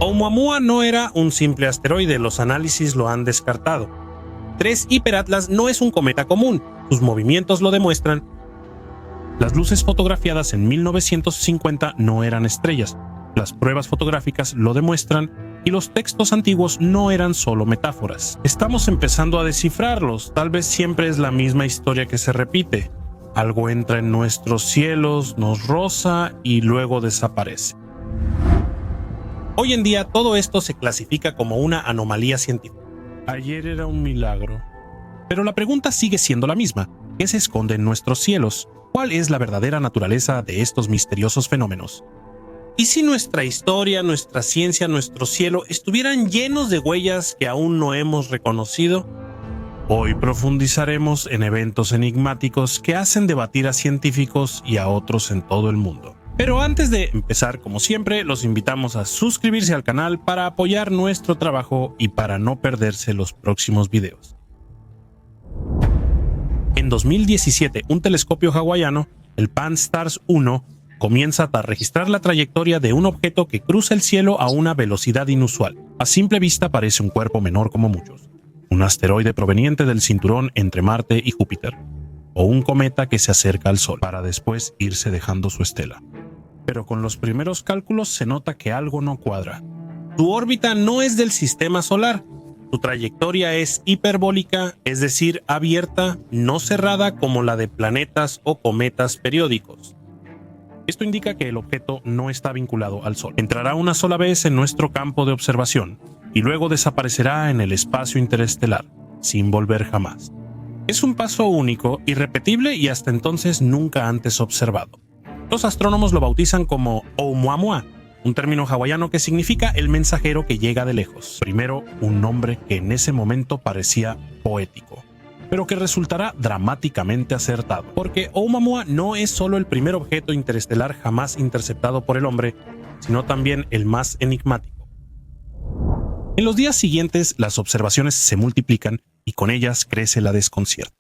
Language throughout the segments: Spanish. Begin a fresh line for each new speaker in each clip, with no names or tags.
Oumuamua no era un simple asteroide, los análisis lo han descartado. 3 Hyperatlas no es un cometa común, sus movimientos lo demuestran. Las luces fotografiadas en 1950 no eran estrellas, las pruebas fotográficas lo demuestran y los textos antiguos no eran solo metáforas. Estamos empezando a descifrarlos, tal vez siempre es la misma historia que se repite. Algo entra en nuestros cielos, nos roza y luego desaparece. Hoy en día todo esto se clasifica como una anomalía científica. Ayer era un milagro. Pero la pregunta sigue siendo la misma. ¿Qué se esconde en nuestros cielos? ¿Cuál es la verdadera naturaleza de estos misteriosos fenómenos? ¿Y si nuestra historia, nuestra ciencia, nuestro cielo estuvieran llenos de huellas que aún no hemos reconocido? Hoy profundizaremos en eventos enigmáticos que hacen debatir a científicos y a otros en todo el mundo. Pero antes de empezar, como siempre, los invitamos a suscribirse al canal para apoyar nuestro trabajo y para no perderse los próximos videos. En 2017, un telescopio hawaiano, el Pan-STARRS 1, comienza a registrar la trayectoria de un objeto que cruza el cielo a una velocidad inusual. A simple vista parece un cuerpo menor como muchos, un asteroide proveniente del cinturón entre Marte y Júpiter, o un cometa que se acerca al Sol, para después irse dejando su estela. Pero con los primeros cálculos se nota que algo no cuadra. Su órbita no es del sistema solar, su trayectoria es hiperbólica, es decir, abierta, no cerrada como la de planetas o cometas periódicos. Esto indica que el objeto no está vinculado al Sol. Entrará una sola vez en nuestro campo de observación y luego desaparecerá en el espacio interestelar, sin volver jamás. Es un paso único, irrepetible y hasta entonces nunca antes observado. Los astrónomos lo bautizan como Oumuamua, un término hawaiano que significa el mensajero que llega de lejos. Primero, un nombre que en ese momento parecía poético, pero que resultará dramáticamente acertado, porque Oumuamua no es solo el primer objeto interestelar jamás interceptado por el hombre, sino también el más enigmático. En los días siguientes, las observaciones se multiplican y con ellas crece la desconcierto.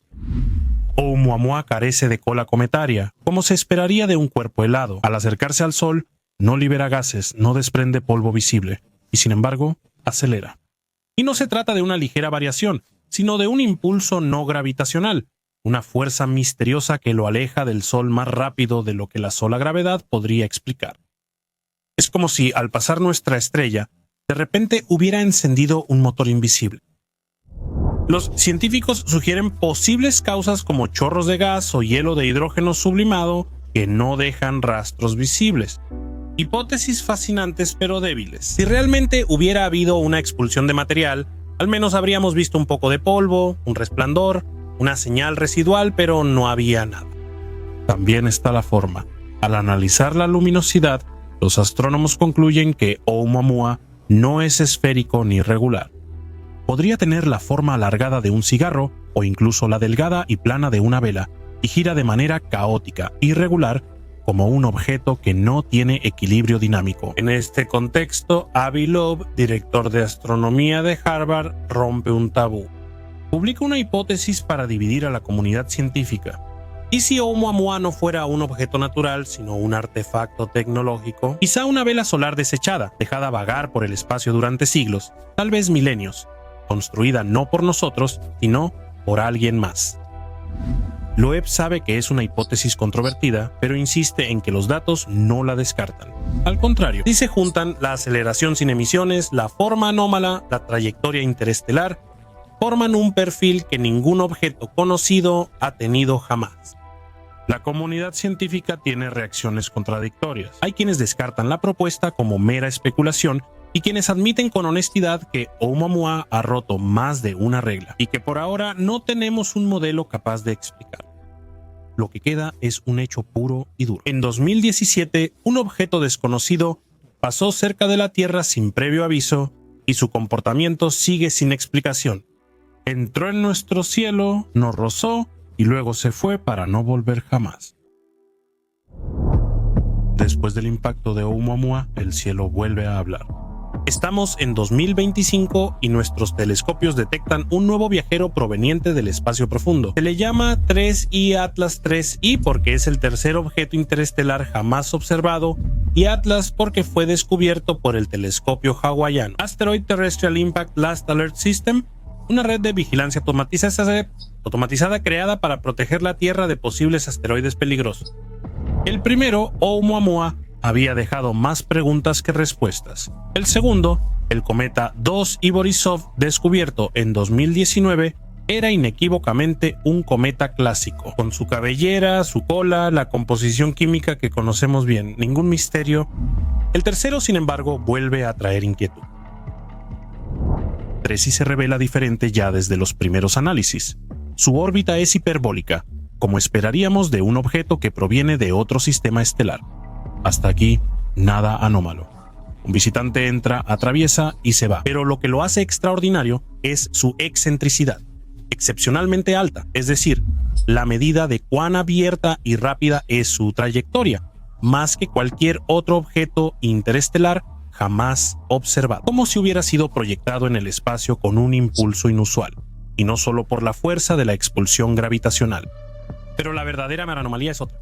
Oumuamua carece de cola cometaria, como se esperaría de un cuerpo helado. Al acercarse al Sol, no libera gases, no desprende polvo visible, y sin embargo, acelera. Y no se trata de una ligera variación, sino de un impulso no gravitacional, una fuerza misteriosa que lo aleja del Sol más rápido de lo que la sola gravedad podría explicar. Es como si, al pasar nuestra estrella, de repente hubiera encendido un motor invisible. Los científicos sugieren posibles causas como chorros de gas o hielo de hidrógeno sublimado que no dejan rastros visibles. Hipótesis fascinantes pero débiles. Si realmente hubiera habido una expulsión de material, al menos habríamos visto un poco de polvo, un resplandor, una señal residual, pero no había nada. También está la forma. Al analizar la luminosidad, los astrónomos concluyen que Oumuamua no es esférico ni regular. Podría tener la forma alargada de un cigarro o incluso la delgada y plana de una vela, y gira de manera caótica, irregular, como un objeto que no tiene equilibrio dinámico. En este contexto, Avi Loeb, director de astronomía de Harvard, rompe un tabú. Publica una hipótesis para dividir a la comunidad científica. ¿Y si Oumuamua no fuera un objeto natural, sino un artefacto tecnológico? Quizá una vela solar desechada, dejada vagar por el espacio durante siglos, tal vez milenios, construida no por nosotros, sino por alguien más. Loeb sabe que es una hipótesis controvertida, pero insiste en que los datos no la descartan. Al contrario, si se juntan la aceleración sin emisiones, la forma anómala, la trayectoria interestelar, forman un perfil que ningún objeto conocido ha tenido jamás. La comunidad científica tiene reacciones contradictorias. Hay quienes descartan la propuesta como mera especulación y quienes admiten con honestidad que Oumuamua ha roto más de una regla y que por ahora no tenemos un modelo capaz de explicar. Lo que queda es un hecho puro y duro. En 2017, un objeto desconocido pasó cerca de la Tierra sin previo aviso y su comportamiento sigue sin explicación. Entró en nuestro cielo, nos rozó y luego se fue para no volver jamás. Después del impacto de Oumuamua, el cielo vuelve a hablar. Estamos en 2025 y nuestros telescopios detectan un nuevo viajero proveniente del espacio profundo. Se le llama 3I Atlas 3I porque es el tercer objeto interestelar jamás observado y Atlas porque fue descubierto por el telescopio hawaiano. Asteroid Terrestrial Impact Last Alert System, una red de vigilancia automatizada creada para proteger la Tierra de posibles asteroides peligrosos. El primero, Oumuamua, había dejado más preguntas que respuestas. El segundo, el cometa 2I Borisov, descubierto en 2019, era inequívocamente un cometa clásico, con su cabellera, su cola, la composición química que conocemos bien, ningún misterio. El tercero, sin embargo, vuelve a traer inquietud. TRESI se revela diferente ya desde los primeros análisis. Su órbita es hiperbólica, como esperaríamos de un objeto que proviene de otro sistema estelar. Hasta aquí, nada anómalo. Un visitante entra, atraviesa y se va. Pero lo que lo hace extraordinario es su excentricidad, excepcionalmente alta, es decir, la medida de cuán abierta y rápida es su trayectoria, más que cualquier otro objeto interestelar jamás observado, como si hubiera sido proyectado en el espacio con un impulso inusual, y no solo por la fuerza de la expulsión gravitacional. Pero la verdadera anomalía es otra.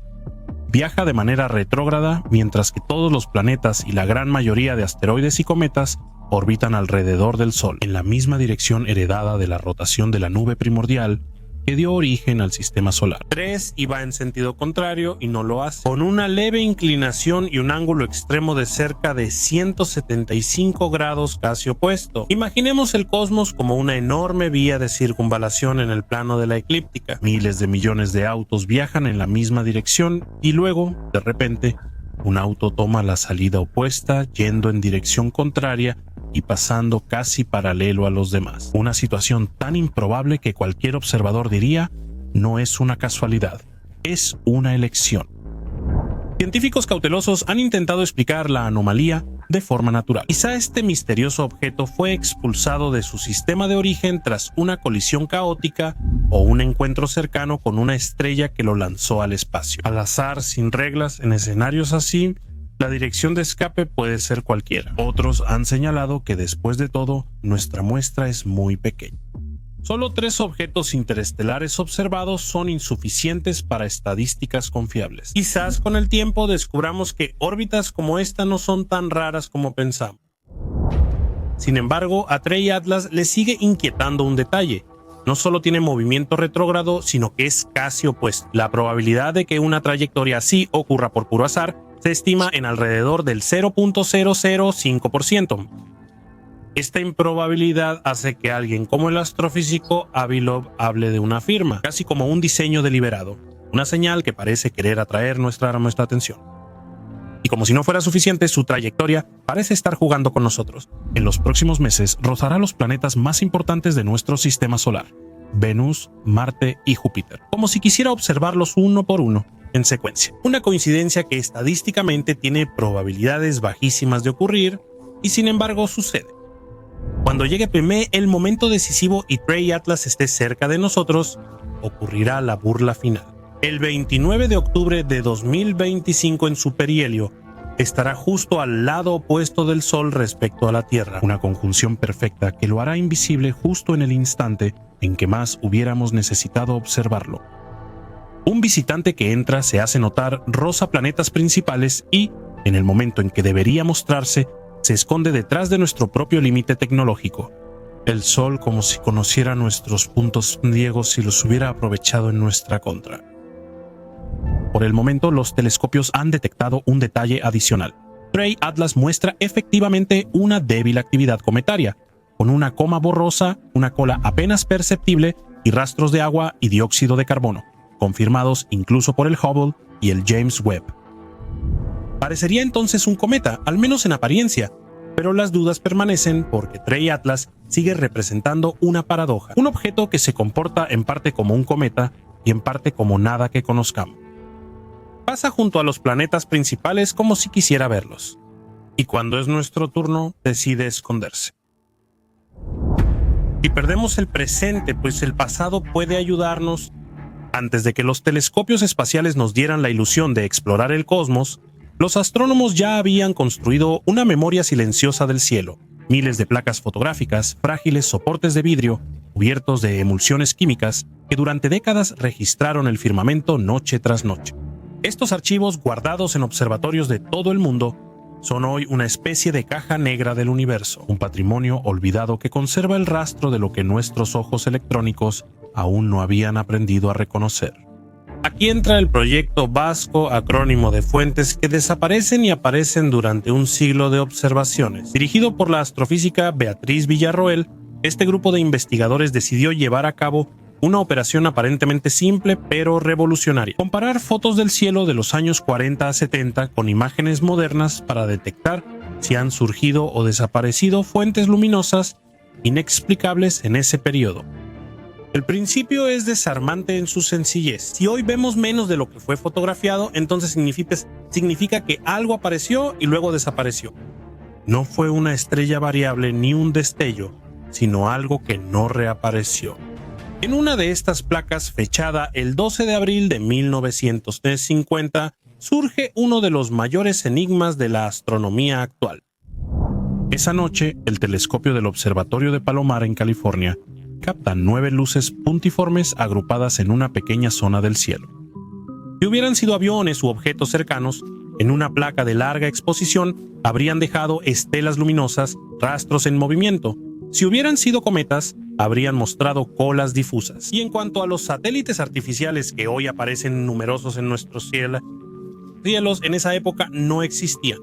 Viaja de manera retrógrada, mientras que todos los planetas y la gran mayoría de asteroides y cometas orbitan alrededor del Sol, en la misma dirección heredada de la rotación de la nube primordial que dio origen al sistema solar. 3 iba en sentido contrario y no lo hace, con una leve inclinación y un ángulo extremo de cerca de 175 grados casi opuesto. Imaginemos el cosmos como una enorme vía de circunvalación en el plano de la eclíptica. Miles de millones de autos viajan en la misma dirección y luego, de repente, un auto toma la salida opuesta yendo en dirección contraria y pasando casi paralelo a los demás. Una situación tan improbable que cualquier observador diría, no es una casualidad, es una elección. Científicos cautelosos han intentado explicar la anomalía de forma natural. Quizá este misterioso objeto fue expulsado de su sistema de origen tras una colisión caótica o un encuentro cercano con una estrella que lo lanzó al espacio. Al azar, sin reglas, en escenarios así, la dirección de escape puede ser cualquiera. Otros han señalado que después de todo, nuestra muestra es muy pequeña. Solo 3 objetos interestelares observados son insuficientes para estadísticas confiables. Quizás con el tiempo descubramos que órbitas como esta no son tan raras como pensamos. Sin embargo, a TREI Atlas le sigue inquietando un detalle. No solo tiene movimiento retrógrado, sino que es casi opuesto. La probabilidad de que una trayectoria así ocurra por puro azar se estima en alrededor del 0.005%. Esta improbabilidad hace que alguien como el astrofísico Avilov hable de una firma, casi como un diseño deliberado, una señal que parece querer atraer nuestra atención. Y como si no fuera suficiente, su trayectoria parece estar jugando con nosotros. En los próximos meses rozará los planetas más importantes de nuestro sistema solar, Venus, Marte y Júpiter, como si quisiera observarlos uno por uno, en secuencia. Una coincidencia que estadísticamente tiene probabilidades bajísimas de ocurrir, y sin embargo sucede. Cuando llegue el momento decisivo y TREI Atlas esté cerca de nosotros, ocurrirá la burla final. El 29 de octubre de 2025 en su perihelio, estará justo al lado opuesto del Sol respecto a la Tierra, una conjunción perfecta que lo hará invisible justo en el instante en que más hubiéramos necesitado observarlo. Un visitante que entra se hace notar, roza planetas principales y, en el momento en que debería mostrarse, se esconde detrás de nuestro propio límite tecnológico. El Sol como si conociera nuestros puntos ciegos y los hubiera aprovechado en nuestra contra. Por el momento, los telescopios han detectado un detalle adicional. TREI Atlas muestra efectivamente una débil actividad cometaria, con una coma borrosa, una cola apenas perceptible y rastros de agua y dióxido de carbono, confirmados incluso por el Hubble y el James Webb. Parecería entonces un cometa, al menos en apariencia, pero las dudas permanecen porque TREI Atlas sigue representando una paradoja, un objeto que se comporta en parte como un cometa y en parte como nada que conozcamos. Pasa junto a los planetas principales como si quisiera verlos, y cuando es nuestro turno decide esconderse. Si perdemos el presente, pues el pasado puede ayudarnos. Antes de que los telescopios espaciales nos dieran la ilusión de explorar el cosmos, los astrónomos ya habían construido una memoria silenciosa del cielo, miles de placas fotográficas, frágiles soportes de vidrio, cubiertos de emulsiones químicas que durante décadas registraron el firmamento noche tras noche. Estos archivos, guardados en observatorios de todo el mundo, son hoy una especie de caja negra del universo, un patrimonio olvidado que conserva el rastro de lo que nuestros ojos electrónicos aún no habían aprendido a reconocer. Aquí entra el proyecto VASCO, acrónimo de fuentes que desaparecen y aparecen durante un siglo de observaciones. Dirigido por la astrofísica Beatriz Villarroel, este grupo de investigadores decidió llevar a cabo una operación aparentemente simple pero revolucionaria. Comparar fotos del cielo de los años 40 a 70 con imágenes modernas para detectar si han surgido o desaparecido fuentes luminosas inexplicables en ese periodo. El principio es desarmante en su sencillez. Si hoy vemos menos de lo que fue fotografiado, entonces significa que algo apareció y luego desapareció. No fue una estrella variable ni un destello, sino algo que no reapareció. En una de estas placas, fechada el 12 de abril de 1950, surge uno de los mayores enigmas de la astronomía actual. Esa noche, el telescopio del Observatorio de Palomar en California capta 9 luces puntiformes agrupadas en una pequeña zona del cielo. Si hubieran sido aviones u objetos cercanos, en una placa de larga exposición habrían dejado estelas luminosas, rastros en movimiento. Si hubieran sido cometas, habrían mostrado colas difusas. Y en cuanto a los satélites artificiales que hoy aparecen numerosos en nuestros cielos, en esa época no existían.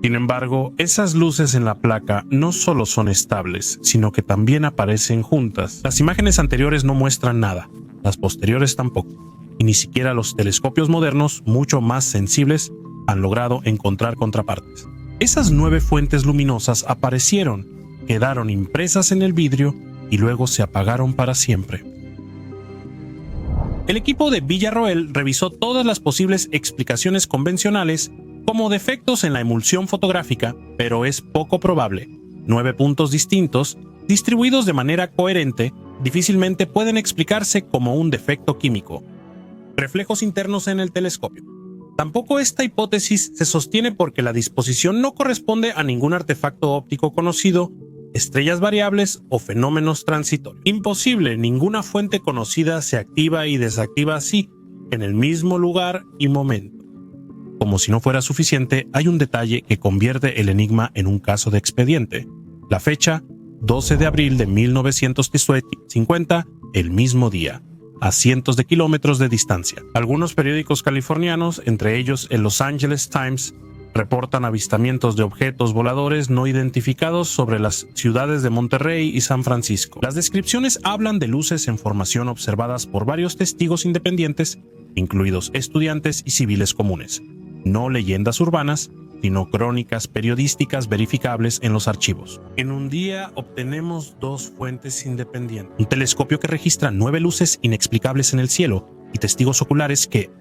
Sin embargo, esas luces en la placa no solo son estables, sino que también aparecen juntas. Las imágenes anteriores no muestran nada, las posteriores tampoco, y ni siquiera los telescopios modernos, mucho más sensibles, han logrado encontrar contrapartes. Esas 9 fuentes luminosas aparecieron, quedaron impresas en el vidrio y luego se apagaron para siempre. El equipo de Villarroel revisó todas las posibles explicaciones convencionales como defectos en la emulsión fotográfica, pero es poco probable. 9 puntos distintos, distribuidos de manera coherente, difícilmente pueden explicarse como un defecto químico. Reflejos internos en el telescopio. Tampoco esta hipótesis se sostiene porque la disposición no corresponde a ningún artefacto óptico conocido, estrellas variables o fenómenos transitorios. Imposible, ninguna fuente conocida se activa y desactiva así, en el mismo lugar y momento. Como si no fuera suficiente, hay un detalle que convierte el enigma en un caso de expediente. La fecha, 12 de abril de 1950, el mismo día, a cientos de kilómetros de distancia. Algunos periódicos californianos, entre ellos el Los Angeles Times, reportan avistamientos de objetos voladores no identificados sobre las ciudades de Monterrey y San Francisco. Las descripciones hablan de luces en formación observadas por varios testigos independientes, incluidos estudiantes y civiles comunes. No leyendas urbanas, sino crónicas periodísticas verificables en los archivos. En un día obtenemos 2 fuentes independientes. Un telescopio que registra 9 luces inexplicables en el cielo y testigos oculares que,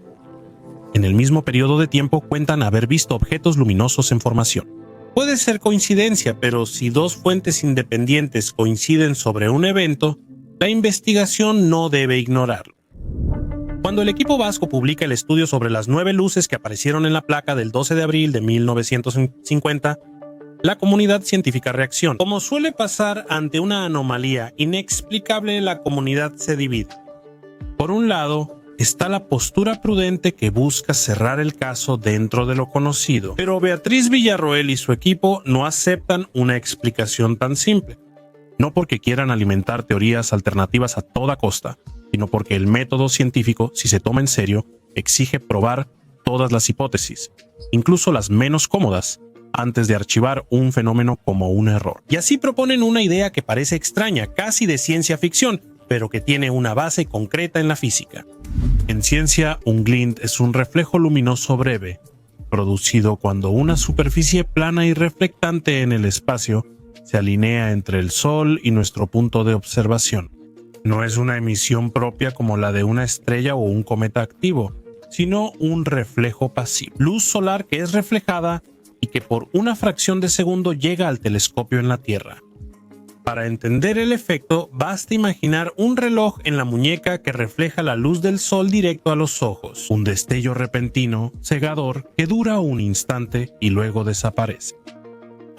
en el mismo periodo de tiempo, cuentan haber visto objetos luminosos en formación. Puede ser coincidencia, pero si 2 fuentes independientes coinciden sobre un evento, la investigación no debe ignorarlo. Cuando el equipo VASCO publica el estudio sobre las 9 luces que aparecieron en la placa del 12 de abril de 1950, la comunidad científica reacciona. Como suele pasar ante una anomalía inexplicable, la comunidad se divide. Por un lado, está la postura prudente que busca cerrar el caso dentro de lo conocido. Pero Beatriz Villarroel y su equipo no aceptan una explicación tan simple. No porque quieran alimentar teorías alternativas a toda costa, sino porque el método científico, si se toma en serio, exige probar todas las hipótesis, incluso las menos cómodas, antes de archivar un fenómeno como un error. Y así proponen una idea que parece extraña, casi de ciencia ficción, pero que tiene una base concreta en la física. En ciencia, un glint es un reflejo luminoso breve, producido cuando una superficie plana y reflectante en el espacio se alinea entre el Sol y nuestro punto de observación. No es una emisión propia como la de una estrella o un cometa activo, sino un reflejo pasivo. Luz solar que es reflejada y que por una fracción de segundo llega al telescopio en la Tierra. Para entender el efecto, basta imaginar un reloj en la muñeca que refleja la luz del sol directo a los ojos. Un destello repentino, cegador, que dura un instante y luego desaparece.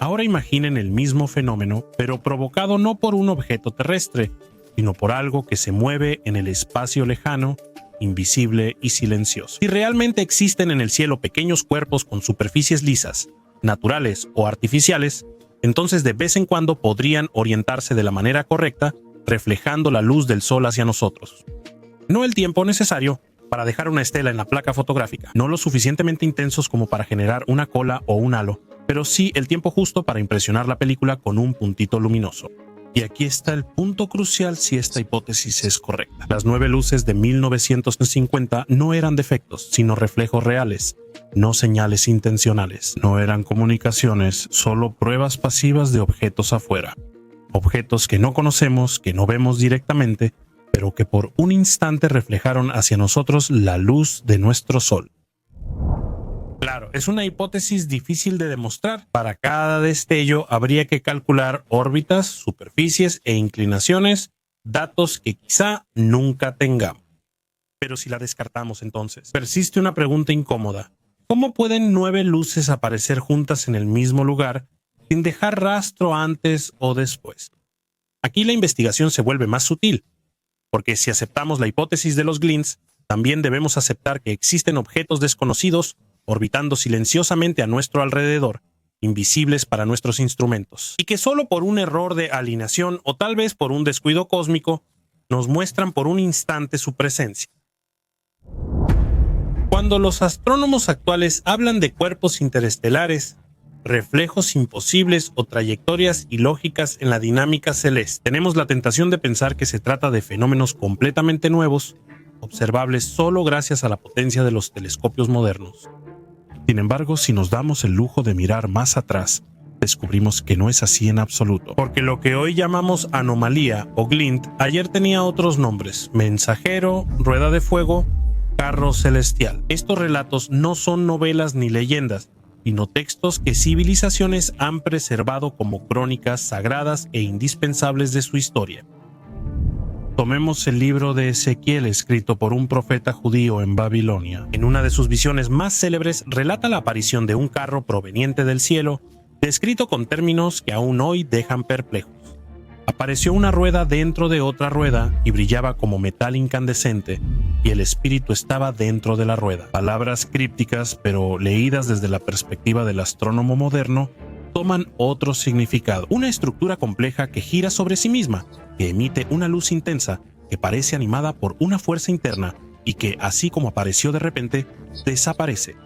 Ahora imaginen el mismo fenómeno, pero provocado no por un objeto terrestre, sino por algo que se mueve en el espacio lejano invisible y silencioso. Si realmente existen en el cielo pequeños cuerpos con superficies lisas, naturales o artificiales, entonces de vez en cuando podrían orientarse de la manera correcta, reflejando la luz del sol hacia nosotros. No el tiempo necesario para dejar una estela en la placa fotográfica, no lo suficientemente intensos como para generar una cola o un halo, pero sí el tiempo justo para impresionar la película con un puntito luminoso. Y aquí está el punto crucial si esta hipótesis es correcta. Las 9 luces de 1950 no eran defectos, sino reflejos reales, no señales intencionales. No eran comunicaciones, solo pruebas pasivas de objetos afuera. Objetos que no conocemos, que no vemos directamente, pero que por un instante reflejaron hacia nosotros la luz de nuestro sol. Claro, es una hipótesis difícil de demostrar. Para cada destello habría que calcular órbitas, superficies e inclinaciones, datos que quizá nunca tengamos. Pero si la descartamos entonces, persiste una pregunta incómoda. ¿Cómo pueden 9 luces aparecer juntas en el mismo lugar sin dejar rastro antes o después? Aquí la investigación se vuelve más sutil, porque si aceptamos la hipótesis de los glints, también debemos aceptar que existen objetos desconocidos orbitando silenciosamente a nuestro alrededor, invisibles para nuestros instrumentos, y que solo por un error de alineación o tal vez por un descuido cósmico, nos muestran por un instante su presencia. Cuando los astrónomos actuales hablan de cuerpos interestelares, reflejos imposibles o trayectorias ilógicas en la dinámica celeste, tenemos la tentación de pensar que se trata de fenómenos completamente nuevos, observables solo gracias a la potencia de los telescopios modernos. Sin embargo, si nos damos el lujo de mirar más atrás, descubrimos que no es así en absoluto. Porque lo que hoy llamamos anomalía o glint, ayer tenía otros nombres: mensajero, rueda de fuego, carro celestial. Estos relatos no son novelas ni leyendas, sino textos que civilizaciones han preservado como crónicas sagradas e indispensables de su historia. Tomemos el libro de Ezequiel, escrito por un profeta judío en Babilonia. En una de sus visiones más célebres relata la aparición de un carro proveniente del cielo, descrito con términos que aún hoy dejan perplejos. Apareció una rueda dentro de otra rueda y brillaba como metal incandescente, y el espíritu estaba dentro de la rueda. Palabras crípticas, pero leídas desde la perspectiva del astrónomo moderno, toman otro significado. Una estructura compleja que gira sobre sí misma, que emite una luz intensa, que parece animada por una fuerza interna y que, así como apareció de repente, desaparece.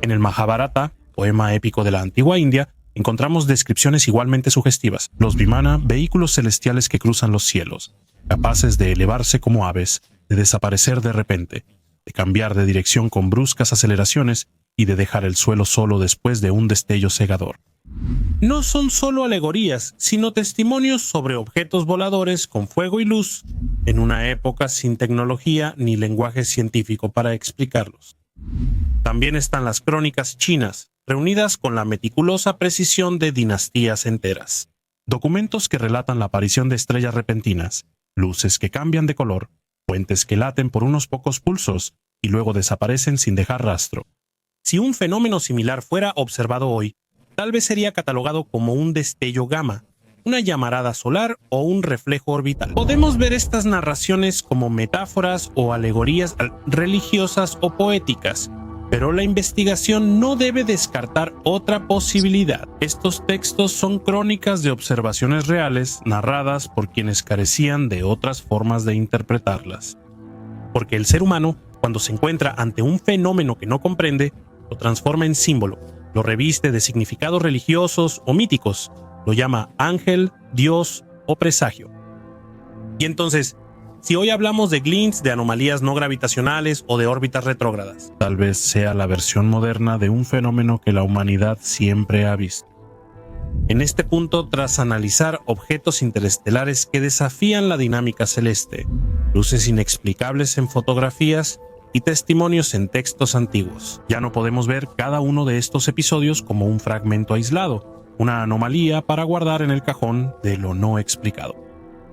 En el Mahabharata, poema épico de la antigua India, encontramos descripciones igualmente sugestivas. Los Vimana, vehículos celestiales que cruzan los cielos, capaces de elevarse como aves, de desaparecer de repente, de cambiar de dirección con bruscas aceleraciones y de dejar el suelo solo después de un destello cegador. No son solo alegorías, sino testimonios sobre objetos voladores con fuego y luz, en una época sin tecnología ni lenguaje científico para explicarlos. También están las crónicas chinas, reunidas con la meticulosa precisión de dinastías enteras. Documentos que relatan la aparición de estrellas repentinas, luces que cambian de color, puentes que laten por unos pocos pulsos y luego desaparecen sin dejar rastro. Si un fenómeno similar fuera observado hoy, tal vez sería catalogado como un destello gamma, una llamarada solar o un reflejo orbital. Podemos ver estas narraciones como metáforas o alegorías religiosas o poéticas, pero la investigación no debe descartar otra posibilidad. Estos textos son crónicas de observaciones reales narradas por quienes carecían de otras formas de interpretarlas. Porque el ser humano, cuando se encuentra ante un fenómeno que no comprende, lo transforma en símbolo, lo reviste de significados religiosos o míticos, lo llama ángel, Dios o presagio. Y entonces, si hoy hablamos de glints, de anomalías no gravitacionales o de órbitas retrógradas, tal vez sea la versión moderna de un fenómeno que la humanidad siempre ha visto. En este punto, tras analizar objetos interestelares que desafían la dinámica celeste, luces inexplicables en fotografías y testimonios en textos antiguos, ya no podemos ver cada uno de estos episodios como un fragmento aislado, una anomalía para guardar en el cajón de lo no explicado.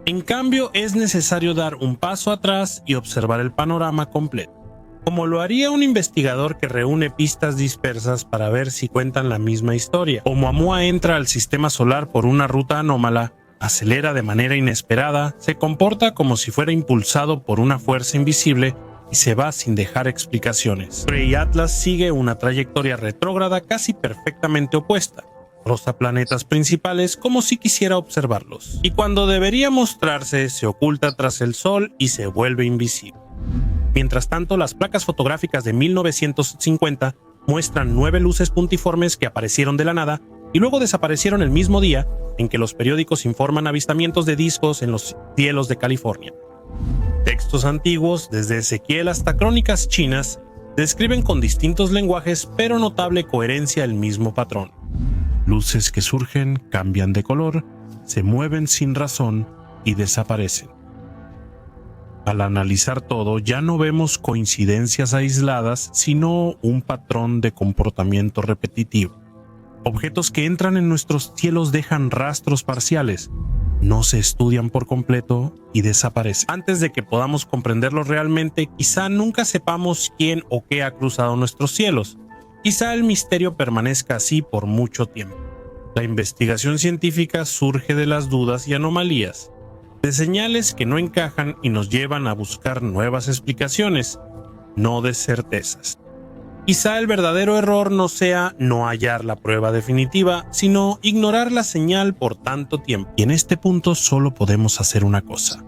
En cambio, es necesario dar un paso atrás y observar el panorama completo, como lo haría un investigador que reúne pistas dispersas para ver si cuentan la misma historia. Oumuamua entra al sistema solar por una ruta anómala, acelera de manera inesperada, se comporta como si fuera impulsado por una fuerza invisible y se va sin dejar explicaciones. Grey Atlas sigue una trayectoria retrógrada casi perfectamente opuesta. Roza planetas principales como si quisiera observarlos, y cuando debería mostrarse se oculta tras el Sol y se vuelve invisible. Mientras tanto, las placas fotográficas de 1950 muestran 9 luces puntiformes que aparecieron de la nada y luego desaparecieron el mismo día en que los periódicos informan avistamientos de discos en los cielos de California. Textos antiguos, desde Ezequiel hasta crónicas chinas, describen con distintos lenguajes pero notable coherencia el mismo patrón. Luces que surgen, cambian de color, se mueven sin razón y desaparecen. Al analizar todo, ya no vemos coincidencias aisladas, sino un patrón de comportamiento repetitivo. Objetos que entran en nuestros cielos dejan rastros parciales, no se estudian por completo y desaparecen. Antes de que podamos comprenderlos realmente, quizá nunca sepamos quién o qué ha cruzado nuestros cielos. Quizá el misterio permanezca así por mucho tiempo. La investigación científica surge de las dudas y anomalías, de señales que no encajan y nos llevan a buscar nuevas explicaciones, no de certezas. Quizá el verdadero error no sea no hallar la prueba definitiva, sino ignorar la señal por tanto tiempo. Y en este punto solo podemos hacer una cosa: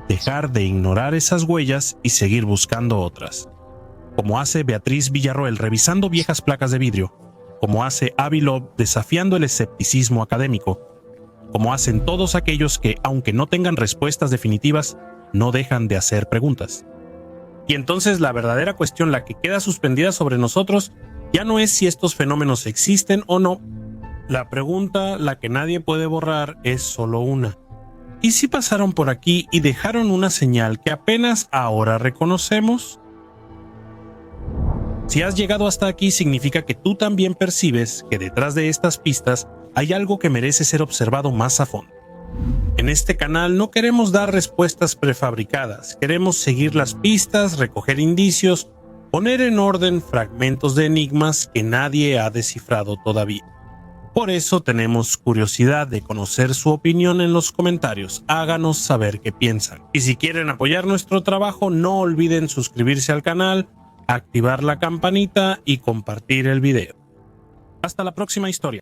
dejar de ignorar esas huellas y seguir buscando otras. Como hace Beatriz Villarroel revisando viejas placas de vidrio, como hace Avi Loeb desafiando el escepticismo académico, como hacen todos aquellos que, aunque no tengan respuestas definitivas, no dejan de hacer preguntas. Y entonces la verdadera cuestión, la que queda suspendida sobre nosotros, ya no es si estos fenómenos existen o no. La pregunta, la que nadie puede borrar, es solo una. ¿Y si pasaron por aquí y dejaron una señal que apenas ahora reconocemos? Si has llegado hasta aquí, significa que tú también percibes que detrás de estas pistas hay algo que merece ser observado más a fondo. En este canal no queremos dar respuestas prefabricadas, queremos seguir las pistas, recoger indicios, poner en orden fragmentos de enigmas que nadie ha descifrado todavía. Por eso tenemos curiosidad de conocer su opinión en los comentarios, háganos saber qué piensan. Y si quieren apoyar nuestro trabajo, no olviden suscribirse al canal, activar la campanita y compartir el video. Hasta la próxima historia.